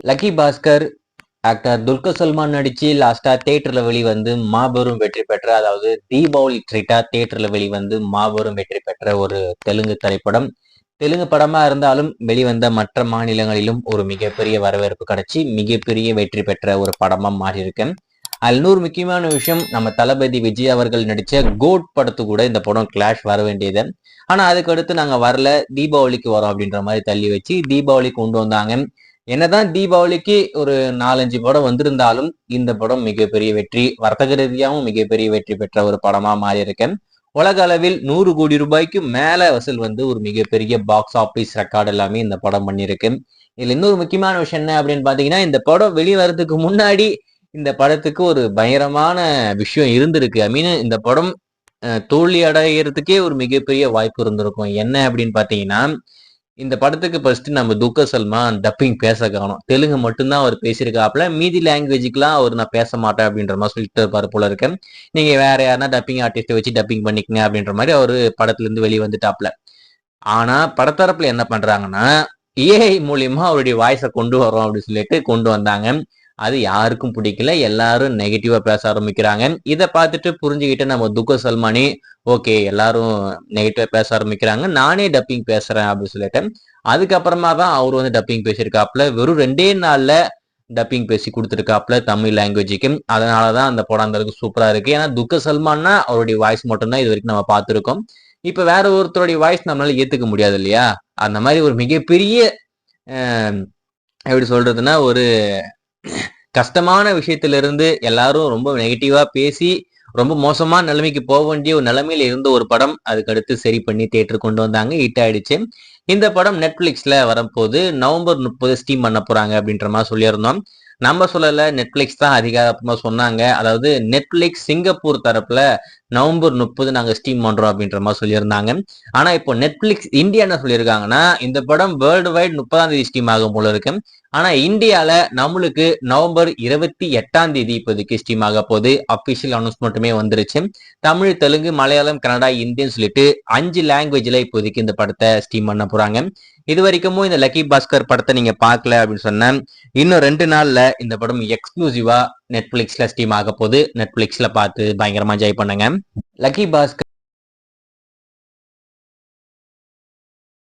Lucky Bhaskar actor Dulquer Salman நடிச்சு லாஸ்டா தியேட்டர்ல வெளிவந்து மாபெரும் வெற்றி பெற்ற, அதாவது தீபாவளி ட்ரீட்டா தியேட்டர்ல வெளிவந்து மாபெரும் வெற்றி பெற்ற ஒரு தெலுங்கு திரைப்படம். தெலுங்கு படமா இருந்தாலும் வெளிவந்த மற்ற மாநிலங்களிலும் ஒரு மிகப்பெரிய வரவேற்பு கிடைச்சி மிகப்பெரிய வெற்றி பெற்ற ஒரு படமா மாறி இருக்கேன். அதில் இன்னொரு முக்கியமான விஷயம், நம்ம தளபதி விஜய் அவர்கள் நடிச்ச கோட் படத்து கூட இந்த படம் கிளாஷ் வர வேண்டியது. ஆனா அதுக்கு அடுத்து நாங்க வரல, தீபாவளிக்கு வரோம் அப்படின்ற மாதிரி தள்ளி வச்சு தீபாவளிக்கு கொண்டு வந்தாங்க. என்னதான் தீபாவளிக்கு ஒரு 4-5 படம் வந்திருந்தாலும் இந்த படம் மிகப்பெரிய வெற்றி, வர்த்தக ரீதியாகவும் மிகப்பெரிய வெற்றி பெற்ற ஒரு படமா மாறி இருக்கேன். உலக அளவில் 100 கோடி ரூபாய்க்கு மேல வசூல் வந்து ஒரு மிகப்பெரிய பாக்ஸ் ஆபீஸ் ரெக்கார்டு எல்லாமே இந்த படம் பண்ணியிருக்கு. இதுல இன்னொரு முக்கியமான விஷயம் என்ன அப்படின்னு பாத்தீங்கன்னா, இந்த படம் வெளிவரதுக்கு முன்னாடி இந்த படத்துக்கு ஒரு பயங்கரமான விஷயம் இருந்திருக்கு. ஐ மீன் இந்த படம் தோல்வி அடைகிறதுக்கே ஒரு மிகப்பெரிய வாய்ப்பு இருந்திருக்கும். என்ன அப்படின்னு பாத்தீங்கன்னா, இந்த படத்துக்கு ஃபர்ஸ்ட் நம்ம துல்கர் சல்மான் டப்பிங் பேச காணும். தெலுங்கு மட்டும்தான் அவர் பேசியிருக்காப்ல, மீதி லாங்குவேஜுக்குலாம் அவர் நான் பேச மாட்டேன் அப்படின்ற மாதிரி சொல்லிட்டு இருப்பாரு போல இருக்கு. நீங்க வேற யாருன்னா டப்பிங் ஆர்டிஸ்ட வச்சு டப்பிங் பண்ணிக்கங்க அப்படின்ற மாதிரி அவரு படத்துல இருந்து வெளியே வந்துட்டாப்ல. ஆனா படத்தரப்புல என்ன பண்றாங்கன்னா, ஏஐ மூலியமா அவருடைய வாய்ஸை கொண்டு வரோம் அப்படின்னு சொல்லிட்டு கொண்டு வந்தாங்க. அது யாருக்கும் பிடிக்கல, எல்லாரும் நெகட்டிவா பேச ஆரம்பிக்கிறாங்க. இதை பார்த்துட்டு புரிஞ்சுக்கிட்டு நம்ம துல்கர் சல்மானி, ஓகே எல்லாரும் நெகட்டிவா பேச ஆரம்பிக்கிறாங்க, நானே டப்பிங் பேசுறேன் அப்படின்னு சொல்லிட்டு அதுக்கப்புறமா தான் அவர் வந்து டப்பிங் பேசியிருக்காப்புல. வெறும் 2 நாள்ல டப்பிங் பேசி கொடுத்துருக்காப்புல தமிழ் லாங்குவேஜுக்கு. அதனாலதான் அந்த படம் அந்த அளவுக்கு சூப்பரா இருக்கு. ஏன்னா துல்கர் சல்மான்னா அவருடைய வாய்ஸ் மட்டும்தான் இது வரைக்கும் நம்ம பார்த்துருக்கோம். இப்ப வேற ஒருத்தருடைய வாய்ஸ் நம்மளால ஏத்துக்க முடியாது இல்லையா? அந்த மாதிரி ஒரு மிகப்பெரிய எப்படி சொல்றதுன்னா, ஒரு கஷ்டமான விஷயத்திலிருந்து எல்லாரும் ரொம்ப நெகட்டிவா பேசி ரொம்ப மோசமான நிலைமைக்கு போக வேண்டிய ஒரு நிலைமையில இருந்த ஒரு படம் அதுக்கடுத்து சரி பண்ணி தியேட்டர் கொண்டு வந்தாங்க, ஹிட் ஆயிடுச்சு. இந்த படம் நெட்ஃபிளிக்ஸ்ல வரப்போது நவம்பர் 30 ஸ்டீம் பண்ண போறாங்க அப்படின்ற மாதிரி சொல்லியிருந்தோம். நம்ம சொல்லல, நெட்ஃபிளிக்ஸ் தான் அதிகாரமா சொன்னாங்க. அதாவது நெட்ஃபிளிக்ஸ் சிங்கப்பூர் தரப்புல நவம்பர் 30 நாங்க ஸ்டீம் பண்றோம் அப்படின்ற மாதிரி சொல்லியிருந்தாங்க. ஆனா இப்போ நெட்ஃபிளிக்ஸ் இந்தியா என்ன சொல்லியிருக்காங்கன்னா, இந்த படம் வேர்ல்டு வைட் 30ஆம் தேதி ஸ்டீம் ஆகும் போல இருக்கு. ஆனா இந்தியால நம்மளுக்கு நவம்பர் 28ஆம் தேதி இப்போதைக்கு ஸ்டீம் ஆக போகுது. அபிஷியல் அனௌன்ஸ்மெண்ட்டுமே வந்துருச்சு. தமிழ், தெலுங்கு, மலையாளம், கன்னடா, இந்தின்னு சொல்லிட்டு 5 லாங்குவேஜ்ல இப்போதைக்கு இந்த படத்தை ஸ்டீம் பண்ண போறாங்க. இது வரைக்கும் இந்த லக்கி பாஸ்கர் படத்தை நீங்க பார்க்கல அப்படின்னு சொன்ன, இன்னும் 2 நாள்ல இந்த படம் எக்ஸ்க்ளூசிவா நெட்ஃபிளிக்ஸ்ல ஸ்டீம் ஆக போகுது. நெட்ஃபிளிக்ஸ்ல பார்த்து பயங்கரமா என்ஜாய் பண்ணுங்க. லக்கி பாஸ்கர்